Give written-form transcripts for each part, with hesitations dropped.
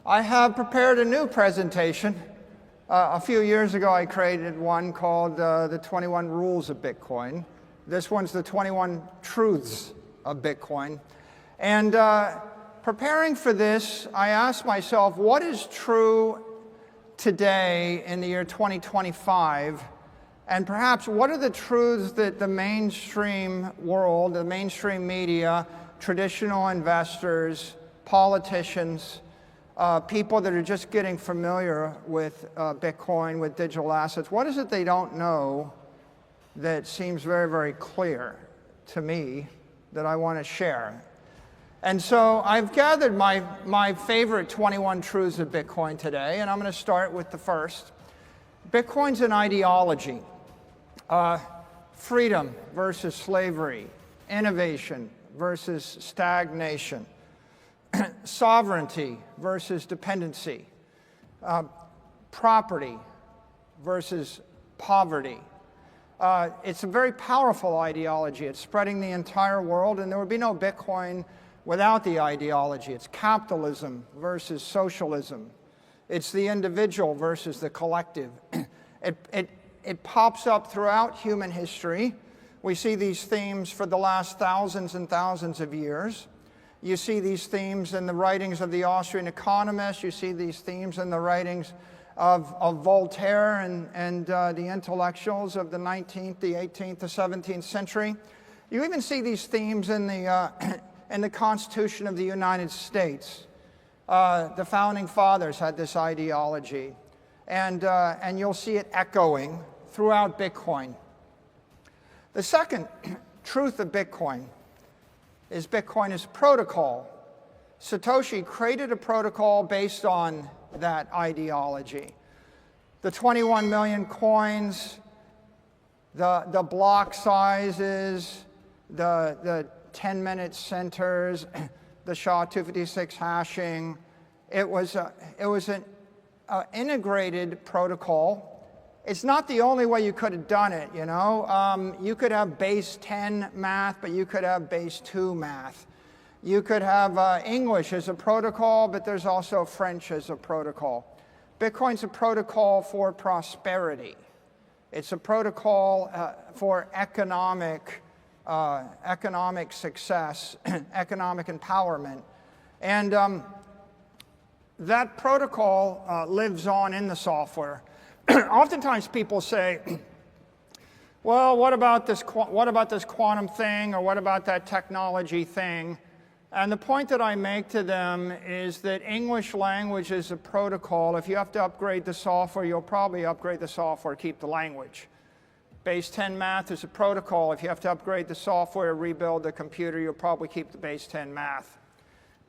I have prepared a new presentation. A few years ago, I created one called the 21 Rules of Bitcoin. This one's the 21 Truths of Bitcoin. And preparing for this, I asked myself, what is true today in the year 2025? And perhaps what are the truths that the mainstream world, the mainstream media, traditional investors, politicians, people that are just getting familiar with Bitcoin, with digital assets, what is it they don't know that seems very, very clear to me that I want to share? And so I've gathered my favorite 21 truths of Bitcoin today, and I'm going to start with the first. Bitcoin's an ideology. Freedom versus slavery, innovation versus stagnation, sovereignty versus dependency, property versus poverty. It's a very powerful ideology. It's spreading the entire world, and there would be no Bitcoin without the ideology. It's capitalism versus socialism. It's the individual versus the collective. It pops up throughout human history. We see these themes for the last thousands and thousands of years. You see these themes in the writings of the Austrian economists. You see these themes in the writings of Voltaire and the intellectuals of the 19th, the 18th, the 17th century. You even see these themes in the Constitution of the United States. The Founding Fathers had this ideology. And you'll see it echoing throughout Bitcoin. The second truth of Bitcoin is protocol. Satoshi created a protocol based on that ideology. The 21 million coins, the block sizes, the 10-minute centers, the SHA-256 hashing. It was an integrated protocol. It's not the only way you could have done it, you know. You could have base 10 math, but you could have base 2 math. You could have English as a protocol, but there's also French as a protocol. Bitcoin's a protocol for prosperity. It's a protocol for economic success, economic empowerment. And that protocol lives on in the software. Oftentimes people say, well, what about this quantum thing, or what about that technology thing? And the point that I make to them is that English language is a protocol. If you have to upgrade the software, you'll probably upgrade the software, keep the language. Base 10 math is a protocol. If you have to upgrade the software, rebuild the computer, you'll probably keep the base 10 math.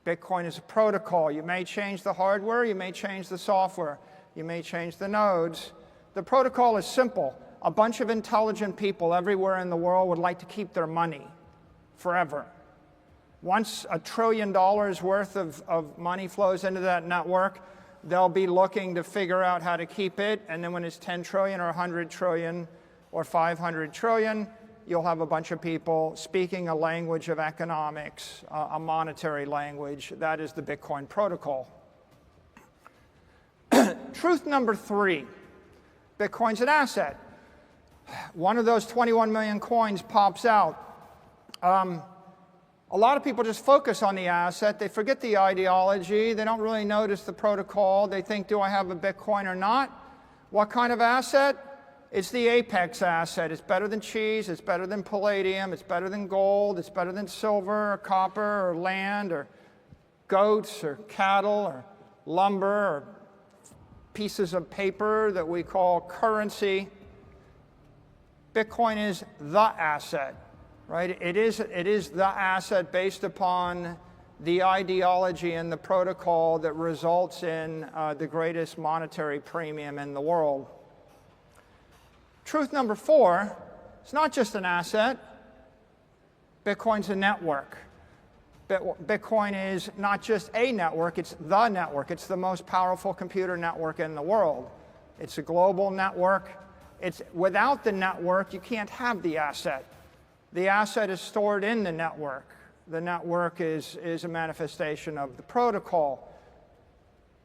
Bitcoin is a protocol. You may change the hardware, you may change the software, you may change the nodes. The protocol is simple. A bunch of intelligent people everywhere in the world would like to keep their money forever. Once $1 trillion worth of money flows into that network, they'll be looking to figure out how to keep it. And then when it's 10 trillion or 100 trillion or 500 trillion, you'll have a bunch of people speaking a language of economics, a monetary language. That is the Bitcoin protocol. Truth number 3, Bitcoin's an asset. One of those 21 million coins pops out. A lot of people just focus on the asset. They forget the ideology. They don't really notice the protocol. They think, do I have a Bitcoin or not? What kind of asset? It's the apex asset. It's better than cheese. It's better than palladium. It's better than gold. It's better than silver or copper or land or goats or cattle or lumber or pieces of paper that we call currency. Bitcoin is the asset, right? It is the asset based upon the ideology and the protocol that results in the greatest monetary premium in the world. Truth number 4, it's not just an asset. Bitcoin's a network. Bitcoin is not just a network, it's the network. It's the most powerful computer network in the world. It's a global network. Without the network, you can't have the asset. The asset is stored in the network. The network is a manifestation of the protocol.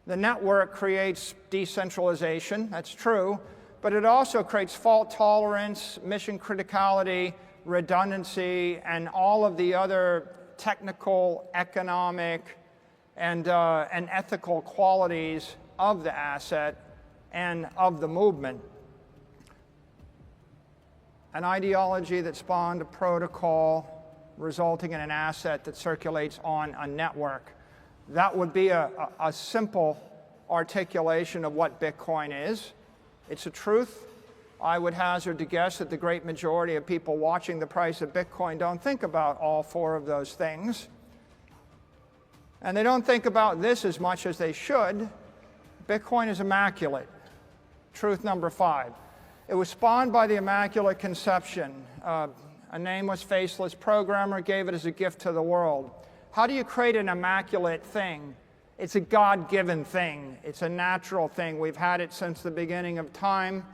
The network creates decentralization, that's true, but it also creates fault tolerance, mission criticality, redundancy, and all of the other technical, economic, and ethical qualities of the asset and of the movement. An ideology that spawned a protocol resulting in an asset that circulates on a network. That would be a simple articulation of what Bitcoin is. It's a truth. I would hazard to guess that the great majority of people watching the price of Bitcoin don't think about all four of those things. And they don't think about this as much as they should. Bitcoin is immaculate. Truth number 5. It was spawned by the Immaculate Conception. A nameless, faceless programmer gave it as a gift to the world. How do you create an immaculate thing? It's a God-given thing. It's a natural thing. We've had it since the beginning of time.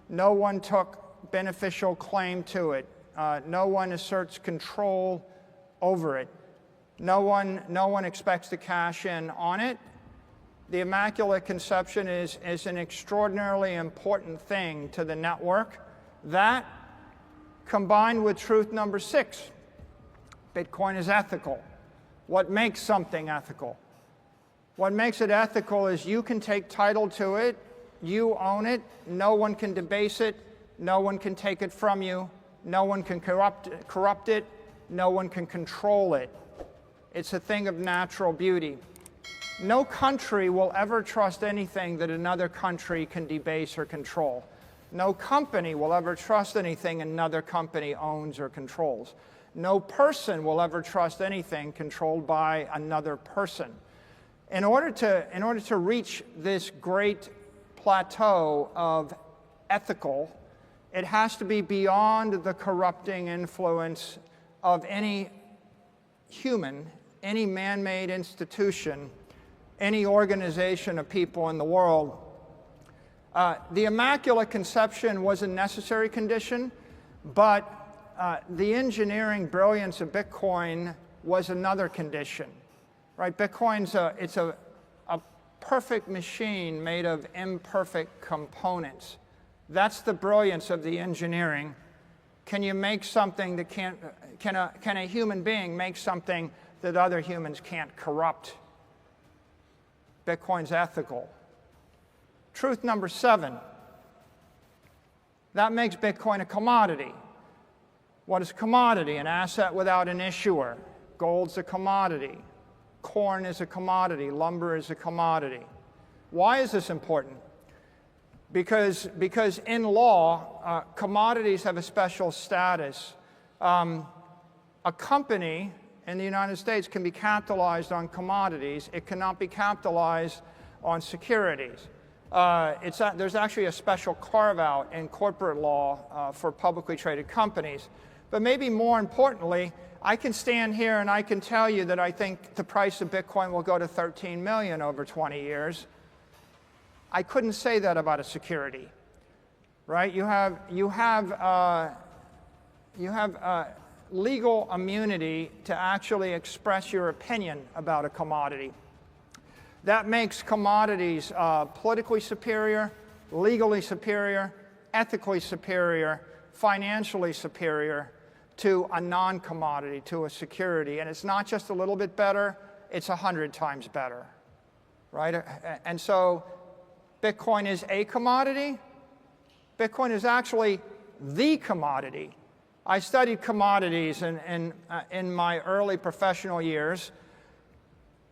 No one took beneficial claim to it. No one asserts control over it. No one expects to cash in on it. The Immaculate Conception is an extraordinarily important thing to the network. That, combined with truth number 6, Bitcoin is ethical. What makes something ethical? What makes it ethical is you can take title to it, you own it, no one can debase it, no one can take it from you, no one can corrupt it, no one can control it. It's a thing of natural beauty. No country will ever trust anything that another country can debase or control. No company will ever trust anything another company owns or controls. No person will ever trust anything controlled by another person. In order to reach this great plateau of ethical, it has to be beyond the corrupting influence of any human, any man-made institution, any organization of people in the world. The Immaculate Conception was a necessary condition, but the engineering brilliance of Bitcoin was another condition, right? Bitcoin's it's a perfect machine made of imperfect components. That's the brilliance of the engineering. Can you make something that can a human being make something that other humans can't corrupt? Bitcoin's ethical. Truth number 7. That makes Bitcoin a commodity. What is a commodity? An asset without an issuer. Gold's a commodity. Corn is a commodity. Lumber is a commodity. Why is this important? Because in law, commodities have a special status. A company in the United States can be capitalized on commodities. It cannot be capitalized on securities. There's actually a special carve-out in corporate law for publicly traded companies. But maybe more importantly, I can stand here and I can tell you that I think the price of Bitcoin will go to 13 million over 20 years. I couldn't say that about a security, right? You have legal immunity to actually express your opinion about a commodity. That makes commodities politically superior, legally superior, ethically superior, financially superior to a non-commodity, to a security. And it's not just a little bit better, it's 100 times better, right? And so Bitcoin is a commodity. Bitcoin is actually the commodity. I studied commodities in my early professional years.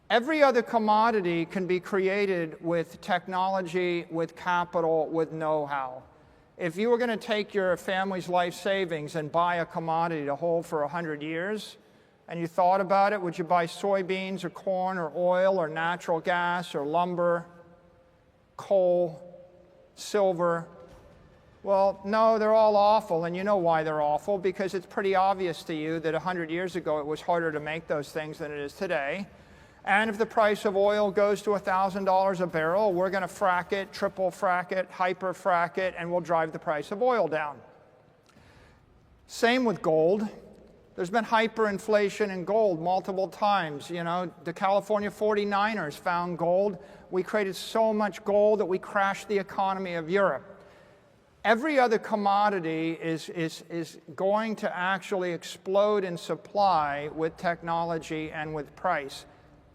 Every other commodity can be created with technology, with capital, with know-how. If you were going to take your family's life savings and buy a commodity to hold for 100 years, and you thought about it, would you buy soybeans or corn or oil or natural gas or lumber, coal, silver? Well, no, they're all awful, and you know why they're awful, because it's pretty obvious to you that 100 years ago it was harder to make those things than it is today. And if the price of oil goes to $1,000 a barrel, we're going to frack it, triple frack it, hyper frack it, and we'll drive the price of oil down. Same with gold. There's been hyperinflation in gold multiple times. You know, the California 49ers found gold We created so much gold that we crashed the economy of Europe. Every other commodity is going to actually explode in supply with technology and with price.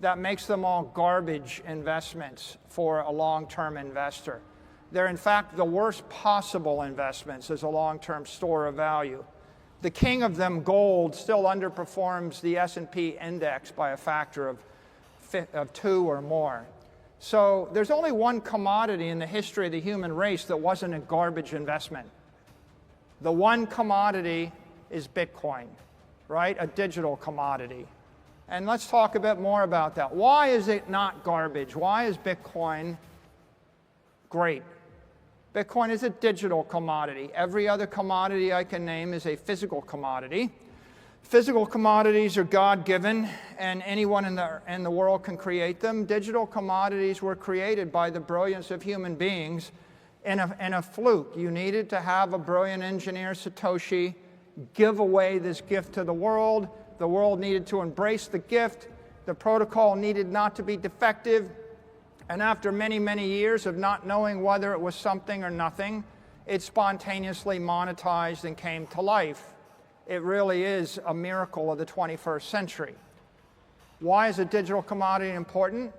That makes them all garbage investments for a long-term investor. They're in fact the worst possible investments as a long-term store of value. The king of them, gold, still underperforms the S&P index by a factor of 2 or more. So there's only one commodity in the history of the human race that wasn't a garbage investment. The one commodity is Bitcoin, right? A digital commodity. And let's talk a bit more about that. Why is it not garbage? Why is Bitcoin great? Bitcoin is a digital commodity. Every other commodity I can name is a physical commodity. Physical commodities are God-given, and anyone in the world can create them. Digital commodities were created by the brilliance of human beings in a fluke. You needed to have a brilliant engineer, Satoshi, give away this gift to the world. The world needed to embrace the gift. The protocol needed not to be defective. And after many, many years of not knowing whether it was something or nothing, it spontaneously monetized and came to life. It really is a miracle of the 21st century. Why is a digital commodity important?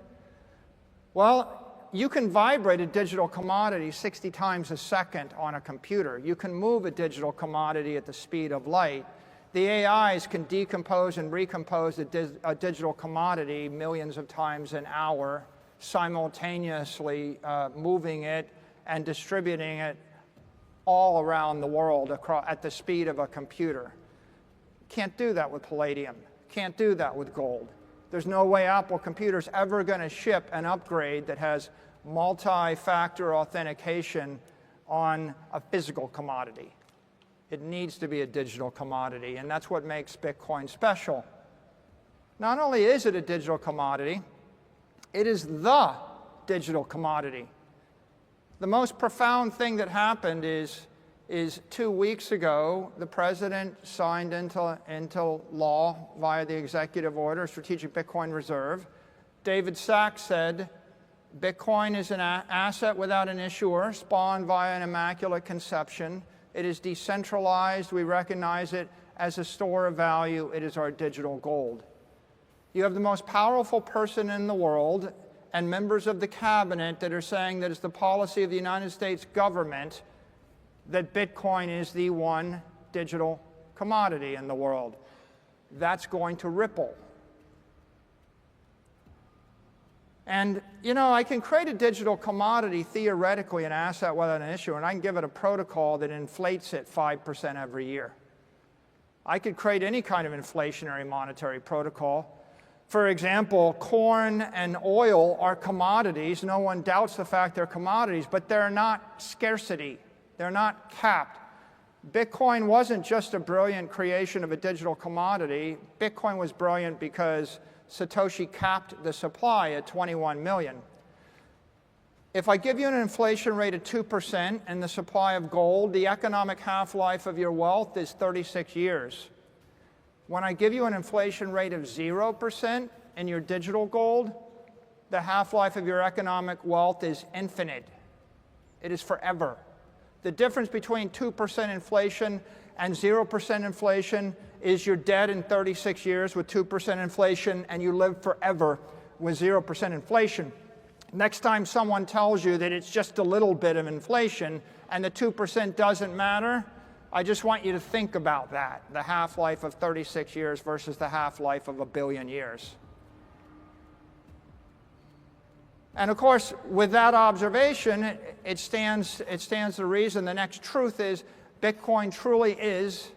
Well, you can vibrate a digital commodity 60 times a second on a computer. You can move a digital commodity at the speed of light. The AIs can decompose and recompose a digital commodity millions of times an hour, simultaneously moving it and distributing it all around the world at the speed of a computer. Can't do that with palladium. Can't do that with gold. There's no way Apple Computer's ever going to ship an upgrade that has multi-factor authentication on a physical commodity. It needs to be a digital commodity, and that's what makes Bitcoin special. Not only is it a digital commodity, it is the digital commodity. The most profound thing that happened is 2 weeks ago, the president signed into law via the executive order, Strategic Bitcoin Reserve. David Sachs said, Bitcoin is an asset without an issuer, spawned via an immaculate conception. It is decentralized. We recognize it as a store of value. It is our digital gold. You have the most powerful person in the world and members of the cabinet that are saying that it's the policy of the United States government that Bitcoin is the one digital commodity in the world. That's going to ripple. And, you know, I can create a digital commodity, theoretically, an asset without an issue, and I can give it a protocol that inflates it 5% every year. I could create any kind of inflationary monetary protocol. For example, corn and oil are commodities. No one doubts the fact they're commodities, but they're not scarcity. They're not capped. Bitcoin wasn't just a brilliant creation of a digital commodity. Bitcoin was brilliant because Satoshi capped the supply at 21 million. If I give you an inflation rate of 2% and the supply of gold, the economic half-life of your wealth is 36 years. When I give you an inflation rate of 0% in your digital gold, the half-life of your economic wealth is infinite. It is forever. The difference between 2% inflation and 0% inflation is you're dead in 36 years with 2% inflation, and you live forever with 0% inflation. Next time someone tells you that it's just a little bit of inflation and the 2% doesn't matter, I just want you to think about that, the half-life of 36 years versus the half-life of 1 billion years. And of course, with that observation, it stands to reason. The next truth is Bitcoin truly is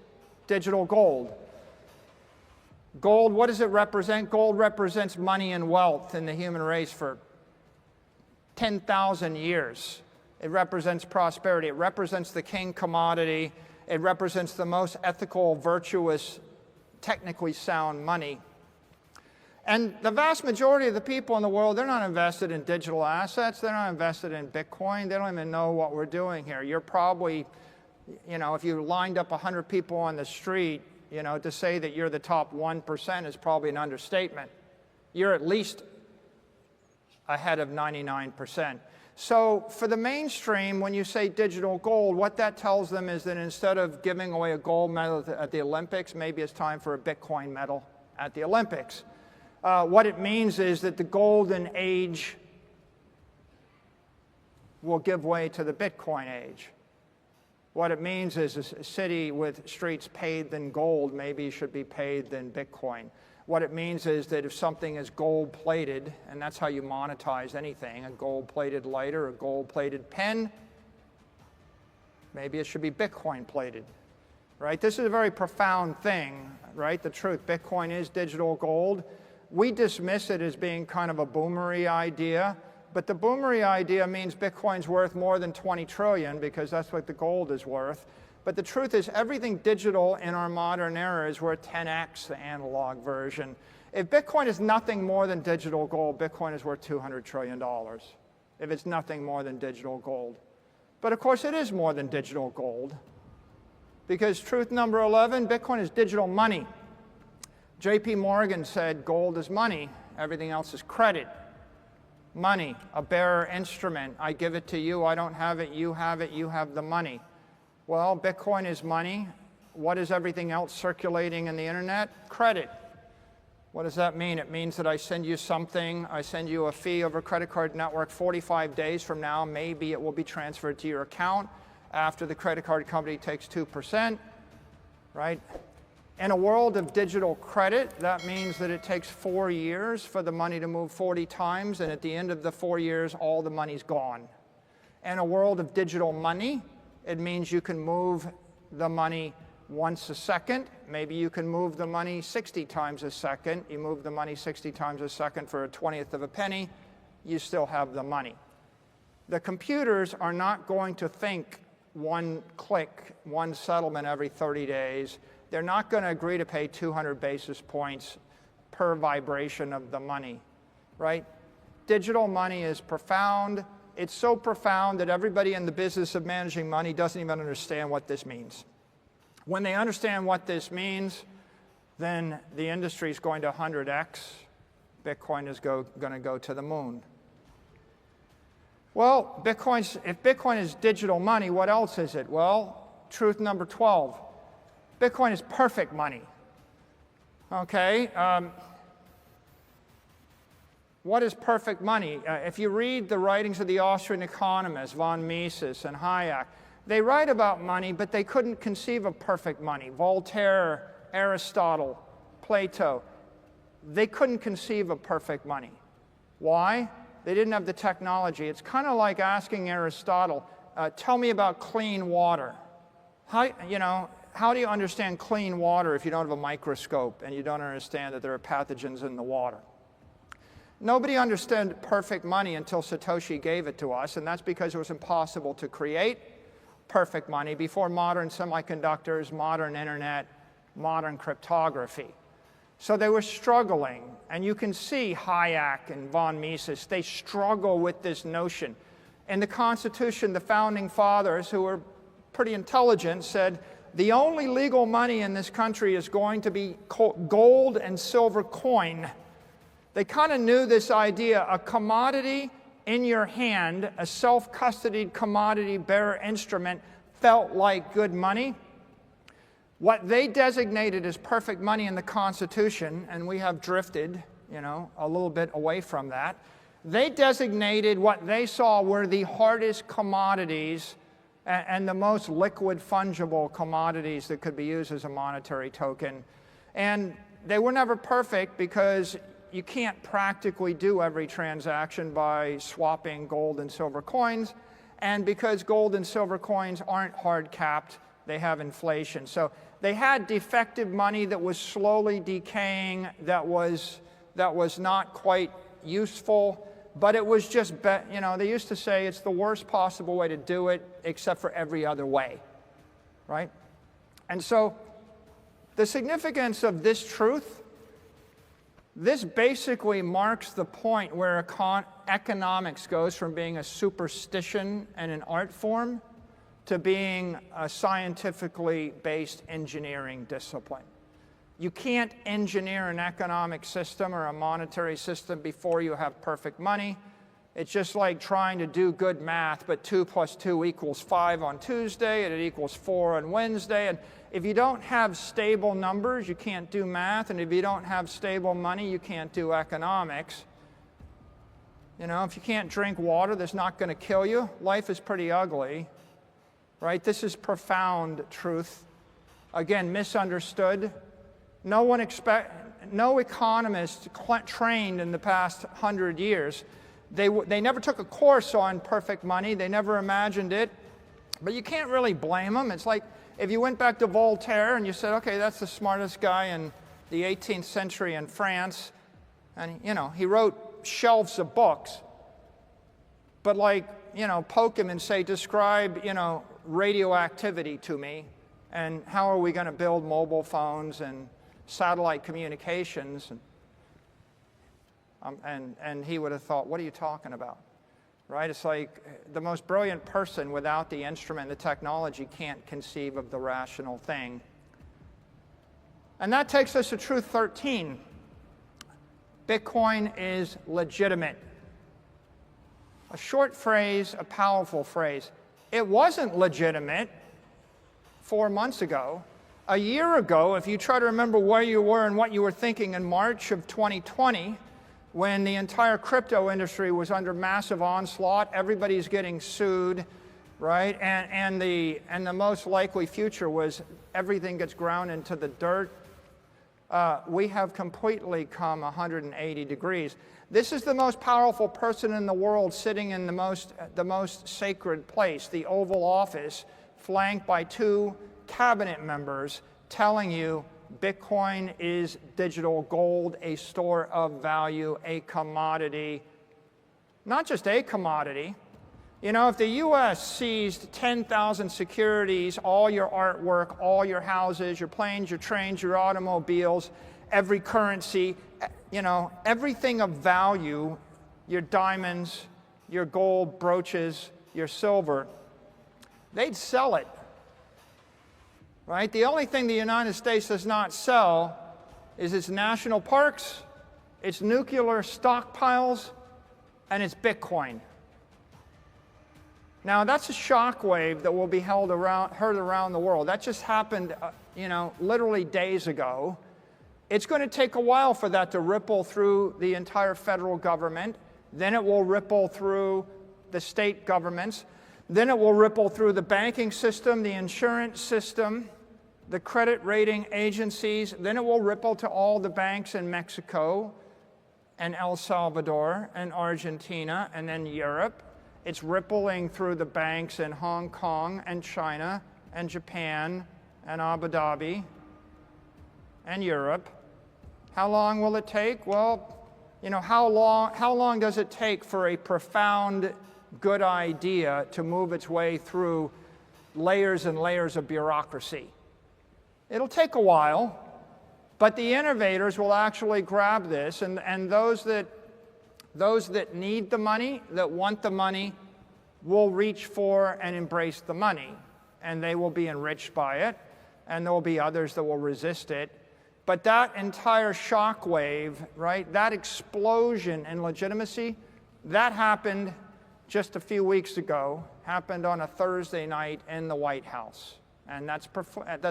digital gold. Gold, what does it represent? Gold represents money and wealth in the human race for 10,000 years. It represents prosperity. It represents the king commodity. It represents the most ethical, virtuous, technically sound money. And the vast majority of the people in the world, they're not invested in digital assets. They're not invested in Bitcoin. They don't even know what we're doing here. You're probably, you know, if you lined up 100 people on the street, you know, to say that you're the top 1% is probably an understatement. You're at least ahead of 99%. So for the mainstream, when you say digital gold, what that tells them is that instead of giving away a gold medal at the Olympics, maybe it's time for a Bitcoin medal at the Olympics. What it means is that the golden age will give way to the Bitcoin age. What it means is a city with streets paved in gold maybe should be paved in Bitcoin. What it means is that if something is gold-plated, and that's how you monetize anything, a gold-plated lighter, a gold-plated pen, maybe it should be Bitcoin-plated, right? This is a very profound thing, right? The truth, Bitcoin is digital gold. We dismiss it as being kind of a boomery idea, but the boomery idea means Bitcoin's worth more than 20 trillion because that's what the gold is worth. But the truth is everything digital in our modern era is worth 10x the analog version. If Bitcoin is nothing more than digital gold, Bitcoin is worth $200 trillion if it's nothing more than digital gold. But of course it is more than digital gold because truth number 11, Bitcoin is digital money. JP Morgan said gold is money, everything else is credit. Money, a bearer instrument. I give it to you, I don't have it, you have the money. Well, Bitcoin is money. What is everything else circulating in the internet? Credit. What does that mean? It means that I send you something, I send you a fee over a credit card network. 45 days from now, maybe it will be transferred to your account after the credit card company takes 2%, right? In a world of digital credit, that means that it takes 4 years for the money to move 40 times, and at the end of the 4 years, all the money's gone. In a world of digital money, it means you can move the money once a second. Maybe you can move the money 60 times a second. You move the money 60 times a second for a 20th of a penny, you still have the money. The computers are not going to think one click, one settlement every 30 days. They're not going to agree to pay 200 basis points per vibration of the money, right? Digital money is profound. It's so profound that everybody in the business of managing money doesn't even understand what this means. When they understand what this means, then the industry is going to 100x. Bitcoin is going to go to the moon. Well, if Bitcoin is digital money, what else is it? Well, truth number 12. Bitcoin is perfect money. Okay? What is perfect money? If you read the writings of the Austrian economists, von Mises and Hayek, they write about money, but they couldn't conceive of perfect money. Voltaire, Aristotle, Plato, they couldn't conceive of perfect money. Why? They didn't have the technology. It's kind of like asking Aristotle, tell me about clean water. How do you understand clean water if you don't have a microscope and you don't understand that there are pathogens in the water? Nobody understood perfect money until Satoshi gave it to us, and that's because it was impossible to create perfect money before modern semiconductors, modern internet, modern cryptography. So they were struggling, and you can see Hayek and von Mises, they struggle with this notion. In the Constitution, the founding fathers, who were pretty intelligent, said the only legal money in this country is going to be gold and silver coin. They kind of knew this idea, a commodity in your hand, a self-custodied commodity bearer instrument felt like good money. What they designated as perfect money in the Constitution, and we have drifted, a little bit away from that, they designated what they saw were the hardest commodities and the most liquid fungible commodities that could be used as a monetary token. And they were never perfect because you can't practically do every transaction by swapping gold and silver coins, and because gold and silver coins aren't hard capped, they have inflation. So they had defective money that was slowly decaying, that was not quite useful, but it was just, they used to say it's the worst possible way to do it except for every other way, right? And so the significance of this truth, this basically marks the point where economics goes from being a superstition and an art form to being a scientifically based engineering discipline. You can't engineer an economic system or a monetary system before you have perfect money. It's just like trying to do good math, but 2 + 2 = 5 on Tuesday, and it equals 4 on Wednesday. And if you don't have stable numbers, you can't do math. And if you don't have stable money, you can't do economics. You know, if you can't drink water that's not going to kill you, life is pretty ugly, right? This is profound truth. Again, misunderstood. No economist trained in the past 100 years. They never took a course on perfect money. They never imagined it. But you can't really blame them. It's like if you went back to Voltaire and you said, okay, that's the smartest guy in the 18th century in France. And, you know, he wrote shelves of books. But like, you know, poke him and say, describe, you know, radioactivity to me. And how are we going to build mobile phones and satellite communications? And he would have thought, what are you talking about? Right? It's like the most brilliant person without the instrument, the technology, can't conceive of the rational thing. And that takes us to truth 13. Bitcoin is legitimate. A short phrase, a powerful phrase. It wasn't legitimate 4 months ago. A year ago, if you try to remember where you were and what you were thinking in March of 2020, when the entire crypto industry was under massive onslaught, everybody's getting sued, right? And the most likely future was everything gets ground into the dirt. We have completely come 180 degrees. This is the most powerful person in the world sitting in the most sacred place, the Oval Office, flanked by 2 cabinet members telling you Bitcoin is digital gold, a store of value, a commodity. Not just a commodity. You know, if the U.S. seized 10,000 securities, all your artwork, all your houses, your planes, your trains, your automobiles, every currency, you know, everything of value, your diamonds, your gold brooches, your silver, they'd sell it. Right? The only thing the United States does not sell is its national parks, its nuclear stockpiles, and its Bitcoin. Now, that's a shockwave that will be heard around the world. That just happened, you know, literally days ago. It's going to take a while for that to ripple through the entire federal government. Then it will ripple through the state governments. Then it will ripple through the banking system, the insurance system, the credit rating agencies. Then it will ripple to all the banks in Mexico and El Salvador and Argentina and then Europe. It's rippling through the banks in Hong Kong and China and Japan and Abu Dhabi and Europe. How long will it take? Well, you know, how long does it take for a profound good idea to move its way through layers and layers of bureaucracy? It'll take a while, but the innovators will actually grab this, and those that need the money, that want the money, will reach for and embrace the money, and they will be enriched by it, and there will be others that will resist it. But that entire shockwave, right, that explosion in legitimacy, that happened just a few weeks ago, happened on a Thursday night in the White House. And that's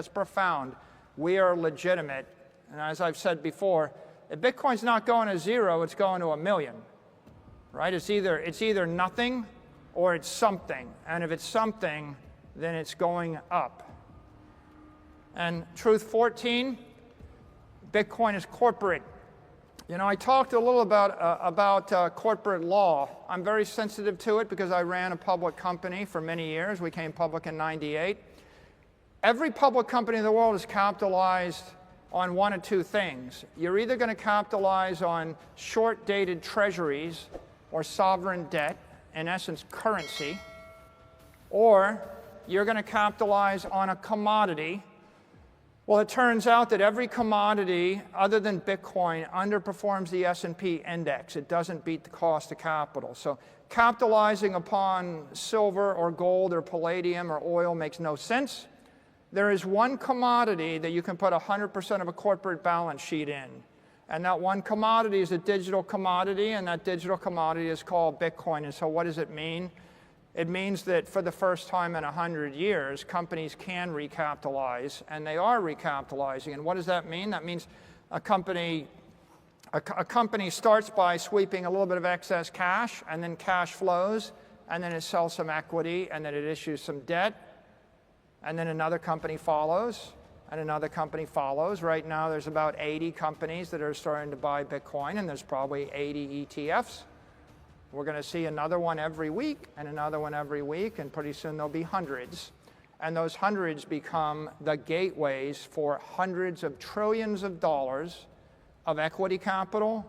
profound. We are legitimate. And as I've said before, if Bitcoin's not going to 0, it's going to 1 million. Right? It's either nothing or it's something. And if it's something, then it's going up. And truth 14, Bitcoin is corporate. You know, I talked a little about corporate law. I'm very sensitive to it because I ran a public company for many years. We came public in '98. Every public company in the world is capitalized on one of 2 things. You're either going to capitalize on short-dated treasuries or sovereign debt, in essence currency, or you're going to capitalize on a commodity. Well, it turns out that every commodity other than Bitcoin underperforms the S&P index. It doesn't beat the cost of capital. So capitalizing upon silver or gold or palladium or oil makes no sense. There is one commodity that you can put 100% of a corporate balance sheet in, And that one commodity is a digital commodity, and that digital commodity is called Bitcoin. And so what does it mean? It means that for the first time in 100 years, companies can recapitalize, and they are recapitalizing. And what does that mean? That means a company starts by sweeping a little bit of excess cash, and then cash flows, and then it sells some equity, and then it issues some debt, and then another company follows, and another company follows. Right now, there's about 80 companies that are starting to buy Bitcoin, and there's probably 80 ETFs. We're going to see another one every week, and another one every week, and pretty soon there'll be hundreds. And those hundreds become the gateways for hundreds of trillions of dollars of equity capital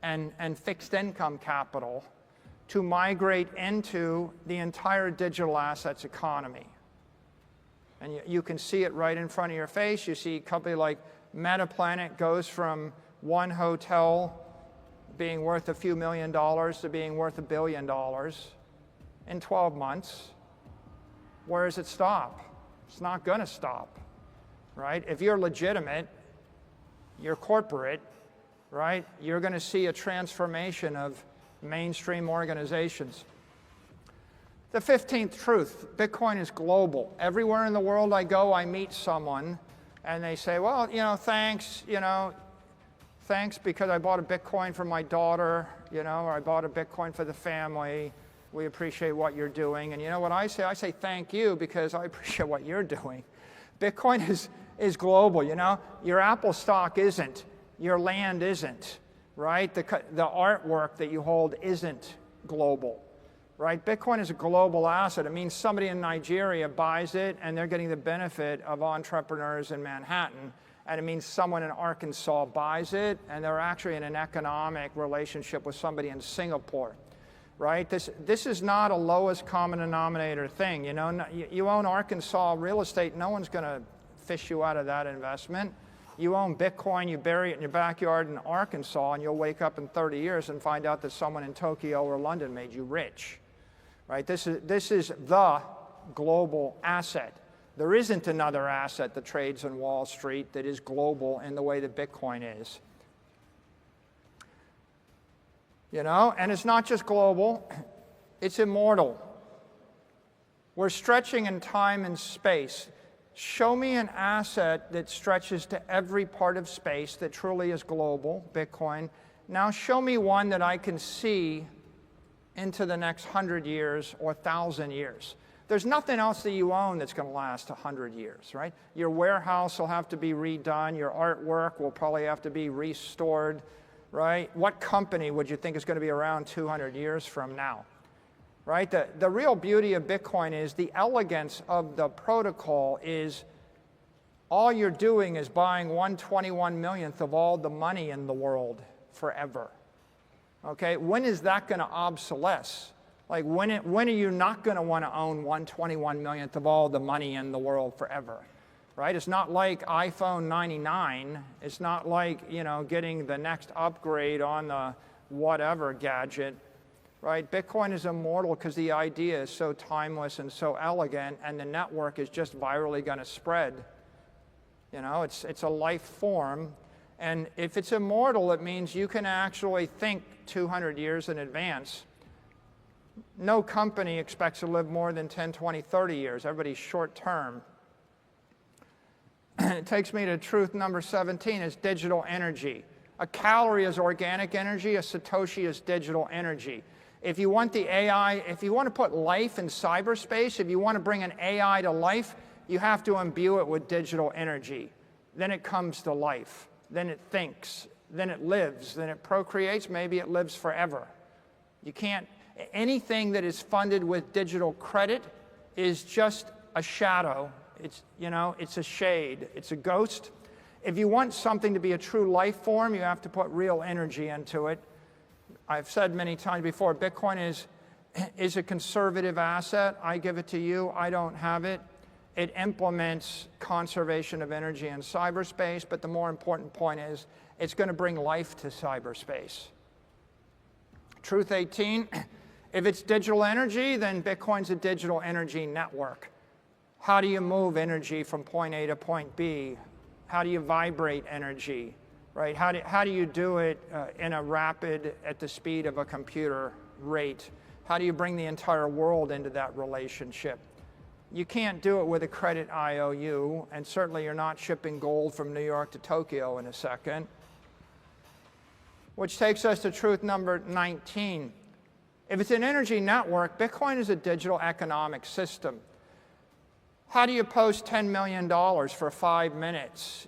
and fixed income capital to migrate into the entire digital assets economy. And you can see it right in front of your face. You see a company like Metaplanet goes from one hotel being worth a few $1 million to being worth $1 billion in 12 months. Where does it stop? It's not going to stop, right? If you're legitimate, you're corporate, right? You're going to see a transformation of mainstream organizations. The 15th truth, Bitcoin is global. Everywhere in the world I go, I meet someone, and they say, well, thanks, thanks because I bought a Bitcoin for my daughter, or I bought a Bitcoin for the family. We appreciate what you're doing. And you know what I say? I say thank you because I appreciate what you're doing. Bitcoin is global, Your Apple stock isn't. Your land isn't, right? The artwork that you hold isn't global, right? Bitcoin is a global asset. It means somebody in Nigeria buys it, and they're getting the benefit of entrepreneurs in Manhattan. And it means someone in Arkansas buys it, and they're actually in an economic relationship with somebody in Singapore, right? This is not a lowest common denominator thing. You own Arkansas real estate, no one's going to fish you out of that investment. You own Bitcoin, you bury it in your backyard in Arkansas, and you'll wake up in 30 years and find out that someone in Tokyo or London made you rich, right? This is the global asset. There isn't another asset that trades on Wall Street that is global in the way that Bitcoin is. And it's not just global, it's immortal. We're stretching in time and space. Show me an asset that stretches to every part of space that truly is global, Bitcoin. Now show me one that I can see into the next 100 years or 1,000 years. There's nothing else that you own that's going to last 100 years, right? Your warehouse will have to be redone. Your artwork will probably have to be restored, right? What company would you think is going to be around 200 years from now, right? The real beauty of Bitcoin is the elegance of the protocol is all you're doing is buying 1/21 millionth of all the money in the world forever, okay? When is that going to obsolesce? Like when are you not going to want to own 1/21 millionth of all the money in the world forever, right? It's not like iPhone 99. It's not like, getting the next upgrade on the whatever gadget, right? Bitcoin is immortal because the idea is so timeless and so elegant, and the network is just virally going to spread. It's a life form. And if it's immortal, it means you can actually think 200 years in advance. No company expects to live more than 10, 20, 30 years. Everybody's short term. It takes me to truth number 17 is digital energy. A calorie is organic energy. A Satoshi is digital energy. If you want the AI, if you want to put life in cyberspace, if you want to bring an AI to life, you have to imbue it with digital energy. Then it comes to life. Then it thinks. Then it lives. Then it procreates. Maybe it lives forever. You can't. Anything that is funded with digital credit is just a shadow. It's a shade. It's a ghost. If you want something to be a true life form, you have to put real energy into it. I've said many times before, Bitcoin is a conservative asset. I give it to you. I don't have it. It implements conservation of energy in cyberspace, but the more important point is it's going to bring life to cyberspace. Truth 18. If it's digital energy, then Bitcoin's a digital energy network. How do you move energy from point A to point B? How do you vibrate energy? right? How do you do it in a rapid, at the speed of a computer rate? How do you bring the entire world into that relationship? You can't do it with a credit IOU, and certainly you're not shipping gold from New York to Tokyo in a second. Which takes us to truth number 19. If it's an energy network, Bitcoin is a digital economic system. How do you post $10 million for 5 minutes,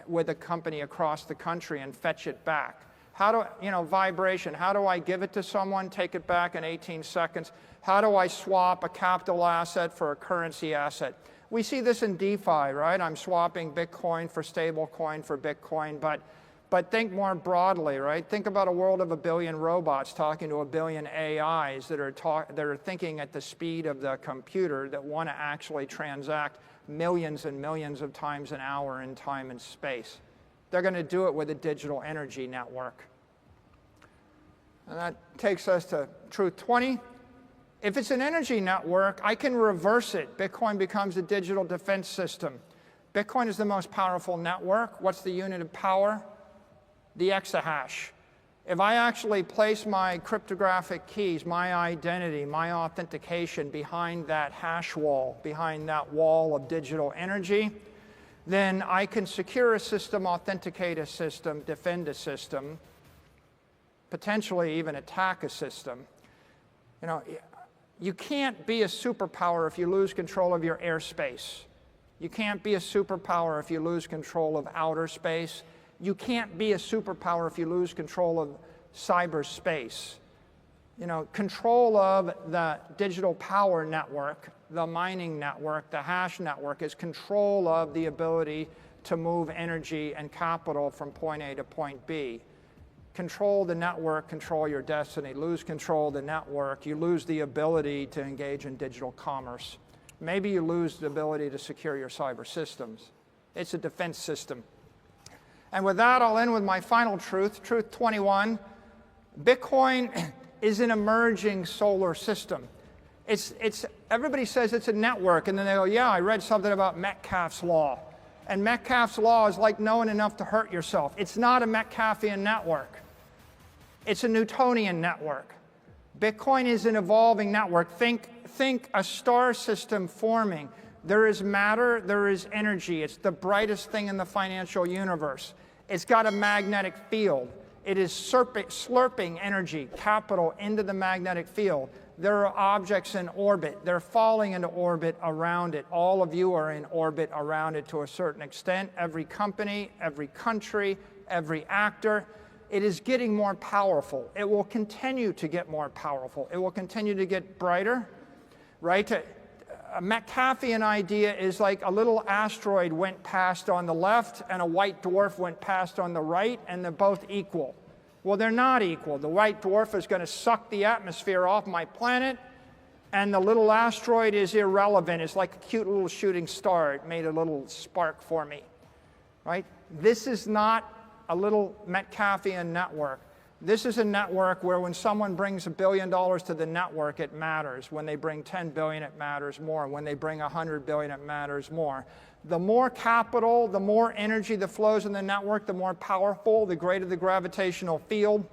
with a company across the country and fetch it back? Vibration, how do I give it to someone, take it back in 18 seconds? How do I swap a capital asset for a currency asset? We see this in DeFi, right? I'm swapping Bitcoin for stablecoin for Bitcoin, but think more broadly, right? Think about a world of 1 billion robots talking to 1 billion AIs that are thinking at the speed of the computer, that want to actually transact millions and millions of times an hour in time and space. They're going to do it with a digital energy network. And that takes us to truth 20. If it's an energy network, I can reverse it. Bitcoin becomes a digital defense system. Bitcoin is the most powerful network. What's the unit of power? The exahash. If I actually place my cryptographic keys, my identity, my authentication behind that hash wall, behind that wall of digital energy, then I can secure a system, authenticate a system, defend a system, potentially even attack a system. You can't be a superpower if you lose control of your airspace. You can't be a superpower if you lose control of outer space. You can't be a superpower if you lose control of cyberspace. Control of the digital power network, the mining network, the hash network is control of the ability to move energy and capital from point A to point B. Control the network, control your destiny. Lose control of the network, you lose the ability to engage in digital commerce. Maybe you lose the ability to secure your cyber systems. It's a defense system. And with that, I'll end with my final truth, truth 21. Bitcoin is an emerging solar system. Everybody says it's a network, and then they go, yeah, I read something about Metcalfe's law. And Metcalfe's law is like knowing enough to hurt yourself. It's not a Metcalfean network. It's a Newtonian network. Bitcoin is an evolving network. Think a star system forming. There is matter, there is energy. It's the brightest thing in the financial universe. It's got a magnetic field. It is slurping energy, capital, into the magnetic field. There are objects in orbit. They're falling into orbit around it. All of you are in orbit around it to a certain extent. Every company, every country, every actor. It is getting more powerful. It will continue to get more powerful. It will continue to get brighter, right? A Metcalfean idea is like a little asteroid went past on the left and a white dwarf went past on the right, and they're both equal. Well, they're not equal. The white dwarf is going to suck the atmosphere off my planet, and the little asteroid is irrelevant. It's like a cute little shooting star. It made a little spark for me, right? This is not a little Metcalfean network. This is a network where when someone brings $1 billion to the network, it matters. When they bring 10 billion, it matters more. When they bring 100 billion, it matters more. The more capital, the more energy that flows in the network, the more powerful, the greater the gravitational field.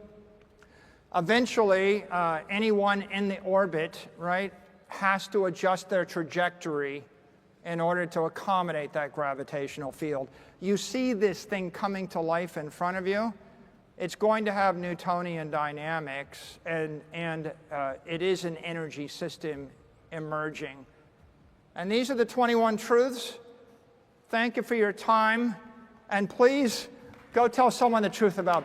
Eventually, anyone in the orbit, right, has to adjust their trajectory in order to accommodate that gravitational field. You see this thing coming to life in front of you. It's going to have Newtonian dynamics, and it is an energy system emerging. And these are the 21 truths. Thank you for your time, and please go tell someone the truth about